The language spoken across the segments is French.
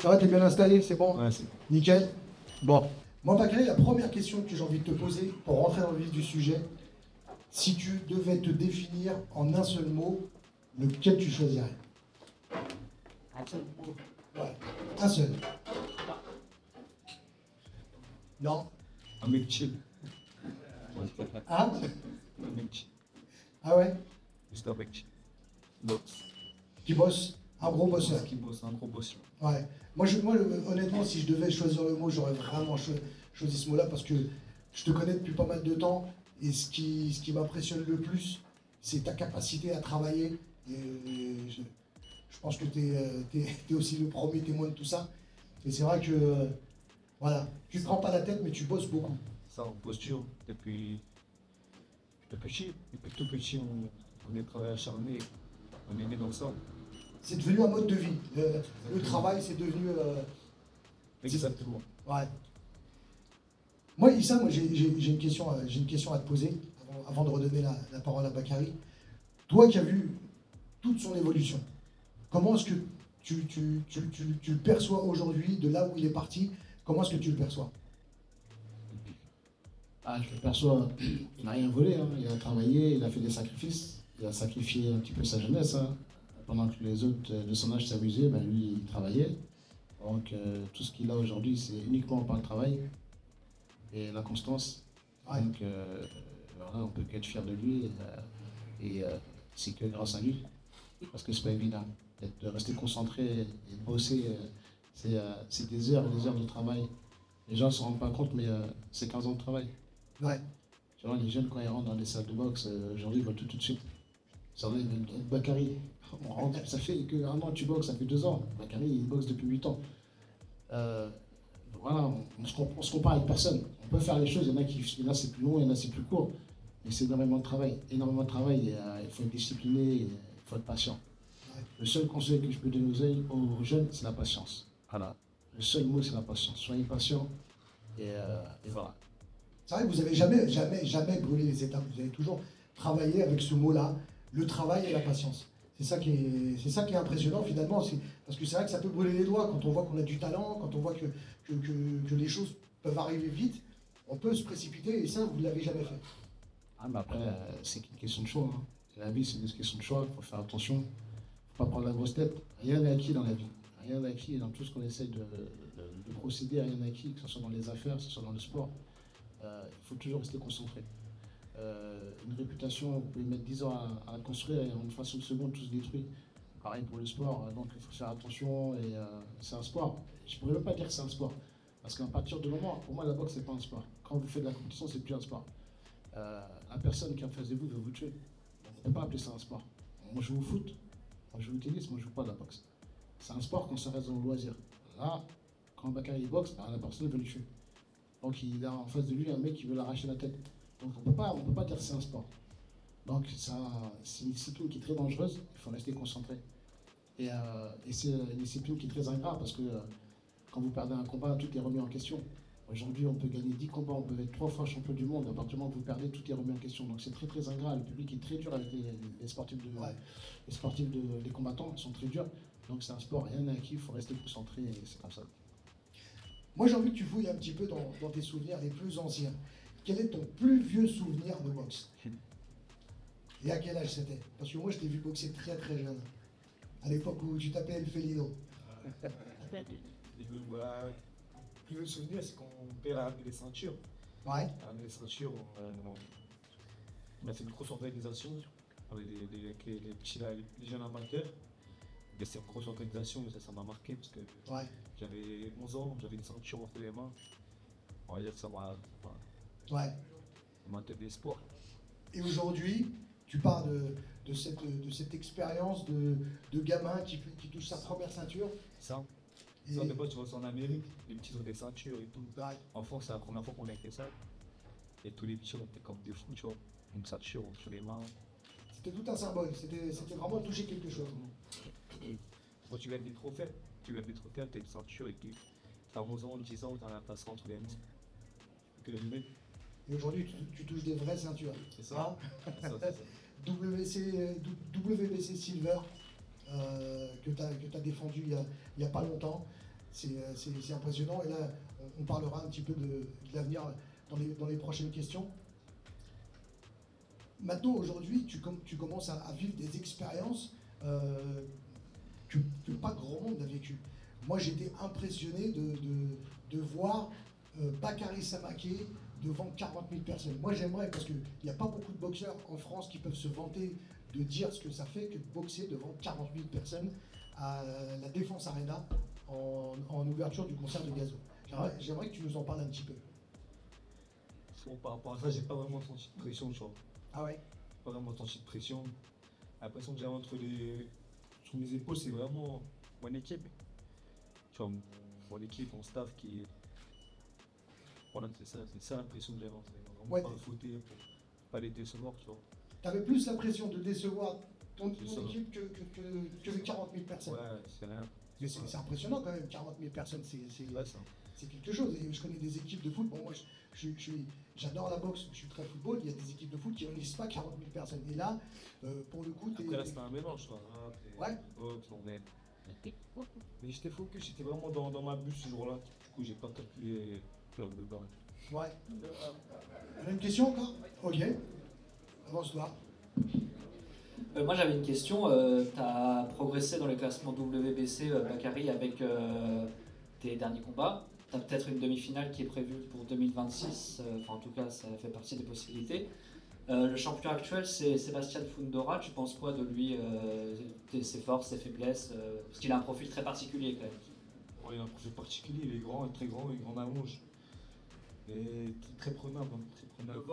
Ça va, t'es bien installé, c'est bon? Ouais, c'est Nickel. Bon. Moi, Bakary, la première question que j'ai envie de te poser, pour rentrer dans le vif du sujet, si tu devais te définir en un seul mot, lequel tu choisirais? Un seul mot. Ouais, un seul. Non? un mec chill. Ah? Un mec chill. Ah ouais? Juste un mec chill. Donc, Qui bosse? Un gros bosseur. qui bosse, un gros bosseur. Ouais. Honnêtement, si je devais choisir le mot, j'aurais vraiment choisi ce mot-là parce que je te connais depuis pas mal de temps et ce qui m'impressionne le plus, c'est ta capacité à travailler. Et je pense que tu es aussi le premier témoin de tout ça. Et c'est vrai que, voilà, tu ne prends pas la tête, mais tu bosses beaucoup. Ça, en posture, depuis tout petit, on est travaillé acharné, on est né dans ça. C'est devenu un mode de vie. Le travail, c'est devenu... Exactement. Ouais. Moi, Issa, j'ai une question à te poser avant de redonner la parole à Bakary. Toi qui as vu toute son évolution, comment est-ce que tu le perçois aujourd'hui, de là où il est parti? Comment est-ce que tu le perçois? Ah, je le perçois, il n'a rien volé, hein. Il a travaillé, il a fait des sacrifices, il a sacrifié un petit peu sa jeunesse, hein. Pendant que les autres de son âge s'amusaient, ben lui, il travaillait. Donc tout ce qu'il a aujourd'hui, c'est uniquement par le travail et la constance. Ouais. Donc voilà, on peut qu'être fier de lui c'est que grâce à lui, parce que c'est pas évident de rester concentré et de bosser. C'est des heures et des heures de travail. Les gens ne se rendent pas compte, mais c'est 15 ans de travail. Ouais. Tu vois, les jeunes, quand ils rentrent dans les salles de boxe, aujourd'hui, ils veulent tout de suite. Ça veut dire, Bakary, on rentre, ça fait que 1 an que tu boxes, ça fait 2 ans. Bakary, il boxe depuis 8 ans. Voilà, on se compare avec personne. On peut faire les choses, il y en a c'est plus long, il y en a c'est plus court. Mais c'est énormément de travail. Énormément de travail, il faut être discipliné, il faut être patient. Ouais. Le seul conseil que je peux donner aux jeunes, c'est la patience. Voilà. Le seul mot, c'est la patience. Soyez patient et voilà. C'est vrai que vous n'avez jamais brûlé les étapes. Vous avez toujours travaillé avec ce mot-là, le travail et la patience. C'est ça qui est impressionnant finalement. Parce que c'est vrai que ça peut brûler les doigts quand on voit qu'on a du talent, quand on voit que les choses peuvent arriver vite. On peut se précipiter et ça, vous ne l'avez jamais fait. Ah, mais après, c'est une question de choix, hein. La vie, c'est une question de choix. Il faut faire attention. Il ne faut pas prendre la grosse tête. Rien n'est acquis dans la vie. Rien n'est acquis dans tout ce qu'on essaie de procéder. Rien n'est acquis, que ce soit dans les affaires, que ce soit dans le sport. Il faut toujours rester concentré. Une réputation, vous pouvez mettre 10 ans à construire et en une fraction de seconde, tout se détruit. Pareil pour le sport, donc il faut faire attention et c'est un sport. Je ne pourrais même pas dire que c'est un sport. Parce qu'à partir du moment, pour moi, la boxe, c'est pas un sport. Quand vous faites de la compétition, c'est plus un sport. La personne qui est en face de vous veut vous tuer. Donc, on ne peut pas appeler ça un sport. Moi, je joue au foot, moi, je joue au tennis, moi, je ne joue pas de la boxe. C'est un sport quand ça reste dans le loisir. Là, quand Bakary boxe, ben, la personne veut le tuer. Donc, il a en face de lui un mec qui veut l'arracher la tête. Donc, on peut pas dire que c'est un sport. Donc, c'est une discipline qui est très dangereuse, il faut rester concentré. Et c'est une discipline qui est très ingrat parce que quand vous perdez un combat, tout est remis en question. Aujourd'hui, on peut gagner 10 combats, on peut être 3 fois champion du monde. À partir du moment où vous perdez, tout est remis en question. Donc c'est très très ingrat. Le public est très dur avec les sportifs, les combattants sont très durs. Donc c'est un sport, rien n'est acquis, il faut rester concentré et c'est comme ça. Moi, j'ai envie que tu fouilles un petit peu dans tes souvenirs les plus anciens. Quel est ton plus vieux souvenir de boxe? Et à quel âge c'était? Parce que moi, je t'ai vu boxer très très jeune. À l'époque où tu t'appelais El Felino. Le plus souvenir, c'est qu'on perd à ramener les ceintures. Ouais. À ramener les ceintures, on a fait une grosse organisation avec les petits, les jeunes amateurs. C'est une grosse organisation, ça m'a marqué parce que Ouais. j'avais 11 ans, j'avais une ceinture entre les mains. On va dire que ça Ouais. m'a donné l'espoir. Et aujourd'hui, tu parles de cette expérience de gamin qui touche sa première ceinture. Ça. Et... Ça, des fois, tu vois ça en Amérique, les petits ont des ceintures et tout. Ouais. En France, c'est la première fois qu'on a fait ça. Et tous les petits, on était comme des fous, tu vois. Une ceinture sur les mains. C'était tout un symbole, c'était vraiment toucher quelque chose. Quand tu gagnes des trophées, t'as une ceinture et puis t'as 11 ans, 10 ans, t'as un passant entre les mains. Que le même. Et aujourd'hui, tu touches des vraies ceintures. C'est ça. Hein? C'est ça. WBC Silver, que tu as défendu il y a pas longtemps. c'est impressionnant. Et là, on parlera un petit peu de l'avenir dans les prochaines questions. Maintenant, aujourd'hui, tu commences à vivre des expériences que pas grand monde n'a vécues. Moi, j'étais impressionné de voir Bakary Samaké devant 40 000 personnes. Moi, j'aimerais, parce qu'il n'y a pas beaucoup de boxeurs en France qui peuvent se vanter de dire ce que ça fait que de boxer devant 40 000 personnes à la Défense Arena en ouverture du concert de Gazo. J'aimerais que tu nous en parles un petit peu. Bon, par rapport à ça, j'ai pas vraiment senti de pression, tu vois. Ah ouais? Pas vraiment senti de pression. La pression que j'ai sur mes épaules, c'est vraiment mon équipe. Tu vois, mon équipe, mon staff qui est. Voilà, c'est ça l'impression que j'avais. Vraiment Ouais. pas fauter pour pas les décevoir, tu vois. T'avais plus l'impression de décevoir ton C'est ça. équipe que les 40 000 personnes. Ouais, c'est rien. Mais c'est impressionnant quand même, 40 000 personnes, Ouais, ça. c'est quelque chose. Et je connais des équipes de foot, bon moi j'adore la boxe, je suis très football, il y a des équipes de foot qui ne réunissent pas 40 000 personnes. Et là, pour le coup, Après, là, c'était un mélange, quoi. Ouais. Boxe, on est. Mais j'étais focus, j'étais vraiment dans ma bulle ce jour-là. Du coup, j'ai pas calculé l'heure de barrage. Ouais. On a une question encore? Ok. Avance-toi. Moi j'avais une question, tu as progressé dans les classements WBC Bakary avec tes derniers combats. Tu as peut-être une demi-finale qui est prévue pour 2026, enfin en tout cas ça fait partie des possibilités. Le champion actuel c'est Sébastien Fundora, tu penses quoi de lui, ses forces, ses faiblesses, parce qu'il a un profil très particulier quand même. Ouais, il a un profil particulier, il est grand, très grand, il est grand allonge. Et très prenable, hein, très prenable.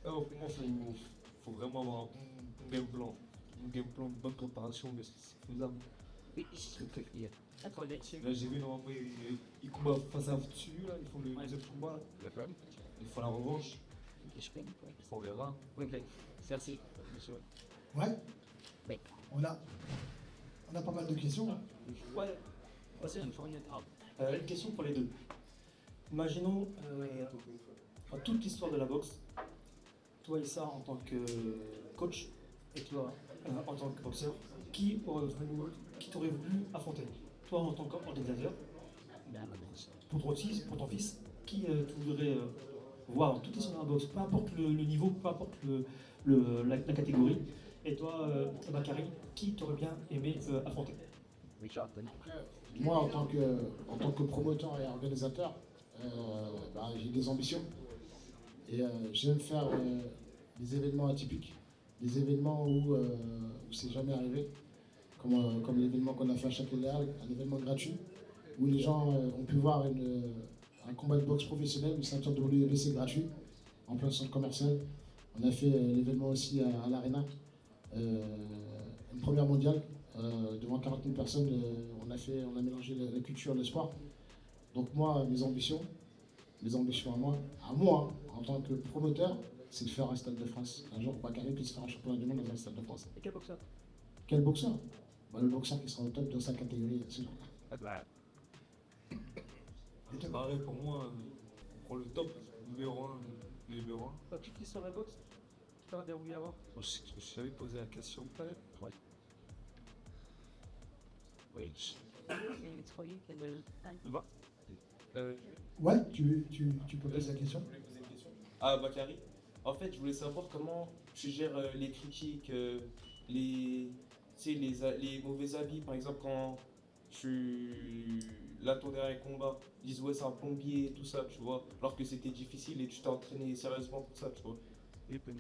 Alors, pour moi, faut vraiment avoir un game plan. Un game plan, une bonne préparation, mais c'est faisable. Là, j'ai vu, normalement, ils combattent face à dessus, là, ils font les autres combats. Ils font la revanche. On verra. Merci. Ouais. On a pas mal de questions. Hein. Ouais, une question pour les deux. Imaginons toute l'histoire de la boxe, toi et ça en tant que coach, et toi en tant que boxeur, qui t'aurait voulu affronter? Toi en tant qu'organisateur, pour ton fils, qui tu voudrais voir dans toute l'histoire de la boxe, peu importe le niveau, peu importe la catégorie, et toi, Bakary, qui t'aurais bien aimé affronter? Moi, en tant que promoteur et organisateur, j'ai des ambitions. Et j'aime faire des événements atypiques, des événements où c'est jamais arrivé, comme l'événement qu'on a fait à Châtelet-Léal, un événement gratuit, où les gens ont pu voir un combat de boxe professionnel, une ceinture de WBC gratuit, en plein centre commercial. On a fait l'événement aussi à l'Arena, une première mondiale, devant 40 000 personnes. On a mélangé la culture et le sport. Donc moi, mes ambitions à moi, en tant que promoteur, c'est de faire un Stade de France. Un jour, Bakary puisse faire un championnat du monde dans un Stade de France. Et quel boxeur? Quel boxeur? Le boxeur qui sera au top de sa catégorie ce jour-là. Pareil pour moi, pour le top, numéro 1. Qui sur la boxe? Tu as déroulé avant? Je savais poser la question. Ouais. Oui. Ouais, tu peux poser la question. Ah, Bakary, en fait, je voulais savoir comment tu gères les critiques, les mauvais avis, par exemple, quand là, ton dernier combat, ils disent ouais, c'est un plombier, tout ça, tu vois, alors que c'était difficile et tu t'es entraîné sérieusement pour ça, tu vois. Et après,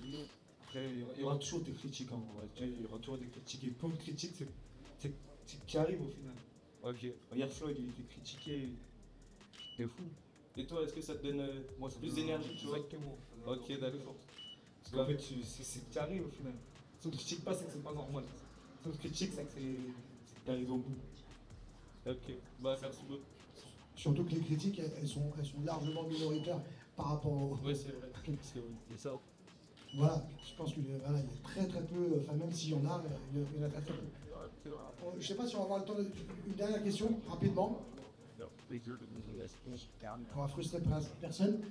il y aura toujours des critiques, hein, il y aura toujours des critiques. Et pour une critique, c'est qui arrive au final. Ok, regarde Floyd, il était critiqué, c'est fou. Et toi, est-ce que ça te donne Moi, ça plus me- d'énergie, tu vois? Exactement. Ok, d'accord. Parce qu'en fait, c'est qui arrive au final. Si on ne critique pas, c'est que c'est pas normal. Si on critique, c'est que c'est que t'arrives au bout. Ok, bah merci beaucoup. Surtout que les critiques, elles sont largement minoritaires par rapport au... Ouais, c'est vrai. C'est ça. Voilà, je pense qu'il y a très très peu, enfin même s'il y en a, il y en a très très peu. Je sais pas si on va avoir le temps une dernière question, rapidement. On va frustrer personne.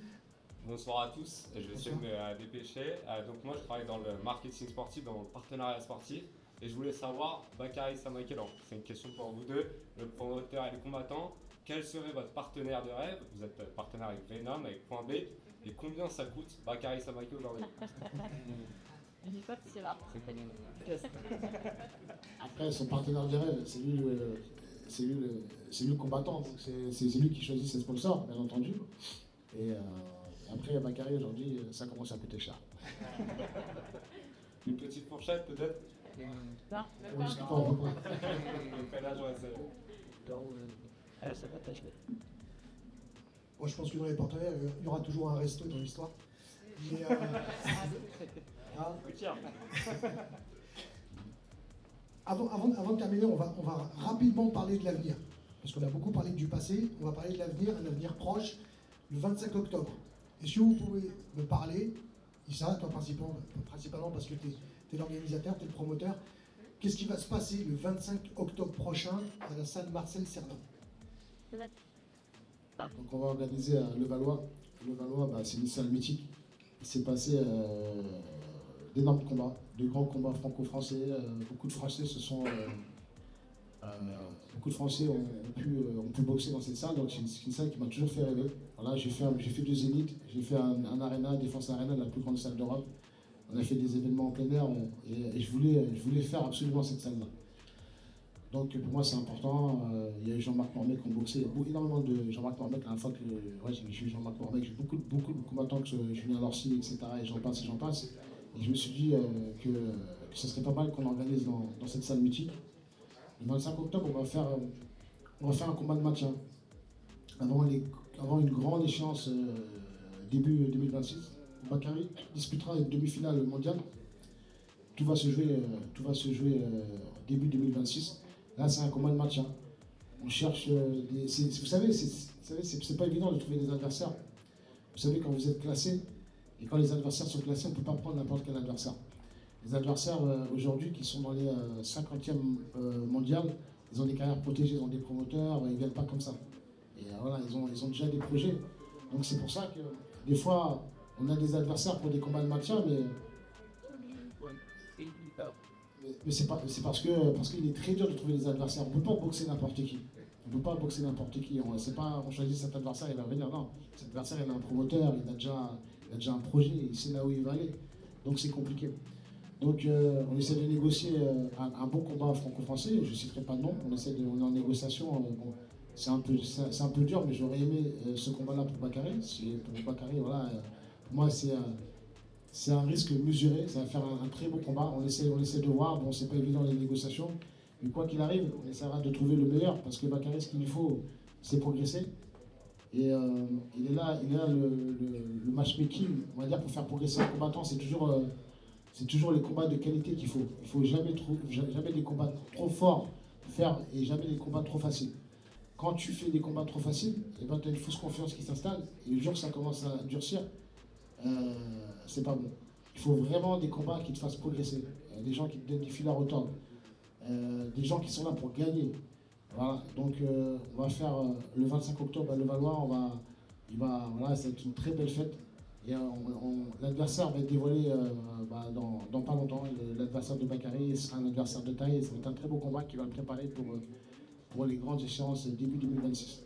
Bonsoir à tous, je vais essayer de me dépêcher. Donc moi je travaille dans le marketing sportif, dans le partenariat sportif. Et je voulais savoir, Bakary Samaké, alors c'est une question pour vous deux, le promoteur et le combattant, quel serait votre partenaire de rêve? Vous êtes partenaire avec Venom, avec Point B, et combien ça coûte Bakary Samaké aujourd'hui? Je dis pas que c'est là. Après, son partenaire de rêve, c'est lui le combattant, donc c'est lui qui choisit ses sponsors, bien entendu. Et après, Bakary, aujourd'hui, ça commence à coûter cher. Une petite fourchette peut-être? Non, On discute pas à peu près. Quel âge ouais, c'est- Ça va t'acheter. Moi, je pense que dans les partenaires, il y aura toujours un resto dans l'histoire. Mais, hein, avant de terminer, on va rapidement parler de l'avenir. Parce qu'on a beaucoup parlé du passé, on va parler de l'avenir, un avenir proche, le 25 octobre. Est-ce que vous pouvez me parler, Issa, toi principalement parce que tu es l'organisateur, tu es le promoteur, qu'est-ce qui va se passer le 25 octobre prochain à la salle Marcel Cerdan? Donc on va organiser à Levallois. Levallois, c'est une salle mythique. Il s'est passé d'énormes combats, de grands combats franco-français. Beaucoup de Français ont pu boxer dans cette salle. Donc c'est une salle qui m'a toujours fait rêver. Voilà, j'ai fait 2 zéniths, j'ai fait un arena, Défense Arena, la plus grande salle d'Europe. On a fait des événements en plein air et je voulais faire absolument cette salle-là. Donc pour moi c'est important. Il y a eu Jean-Marc Mormec qui ont boxé. Il y a énormément de Jean-Marc Mormec. La dernière fois que j'ai vu Jean-Marc Mormec, j'ai beaucoup de combattants, que Julien Lorcy, etc. Et j'en passe. Et je me suis dit que ce serait pas mal qu'on organise dans cette salle mythique. Le 25 octobre, on va faire un combat de maintien. Avant une grande échéance début 2026. Bakary disputera une demi-finale mondiale. Tout va se jouer début 2026. Là, c'est un combat de maintien. On cherche vous savez, c'est pas évident de trouver des adversaires. Vous savez, quand vous êtes classé, et quand les adversaires sont classés, on ne peut pas prendre n'importe quel adversaire. Les adversaires aujourd'hui qui sont dans les 50e mondiales, ils ont des carrières protégées, ils ont des promoteurs, ils ne viennent pas comme ça. Et voilà, ils ont déjà des projets. Donc c'est pour ça que des fois, on a des adversaires pour des combats de maintien, mais c'est parce qu'il est très dur de trouver des adversaires. On ne peut pas boxer n'importe qui. On ne peut pas boxer n'importe qui. On choisit cet adversaire, il va venir. Non, cet adversaire, il a un promoteur, il a déjà un projet, il sait là où il va aller. Donc c'est compliqué. Donc on essaie de négocier un bon combat franco-français. Je ne citerai pas de nom. On est en négociation. C'est un peu dur, mais j'aurais aimé ce combat-là pour Bakary. Pour Bakary, voilà. Pour moi, c'est un risque mesuré. Ça va faire un très beau combat. On essaie de voir. Bon, c'est pas évident les négociations. Mais quoi qu'il arrive, on essaiera de trouver le meilleur. Parce que Bakary, ce qu'il lui faut, c'est progresser. Et il est là le matchmaking, on va dire, pour faire progresser un combattant, c'est toujours les combats de qualité qu'il faut. Il ne faut jamais des combats trop forts faire et jamais des combats trop faciles. Quand tu fais des combats trop faciles, tu as une fausse confiance qui s'installe et le jour que ça commence à durcir, c'est pas bon. Il faut vraiment des combats qui te fassent progresser, des gens qui te donnent des fils à retordre, des gens qui sont là pour gagner. Voilà, donc on va faire le 25 octobre à Levallois, voilà, c'est une très belle fête. Et l'adversaire va être dévoilé dans pas longtemps. L'adversaire de Bakary sera un adversaire de taille et ça va être un très beau combat qui va le préparer pour les grandes échéances début 2026.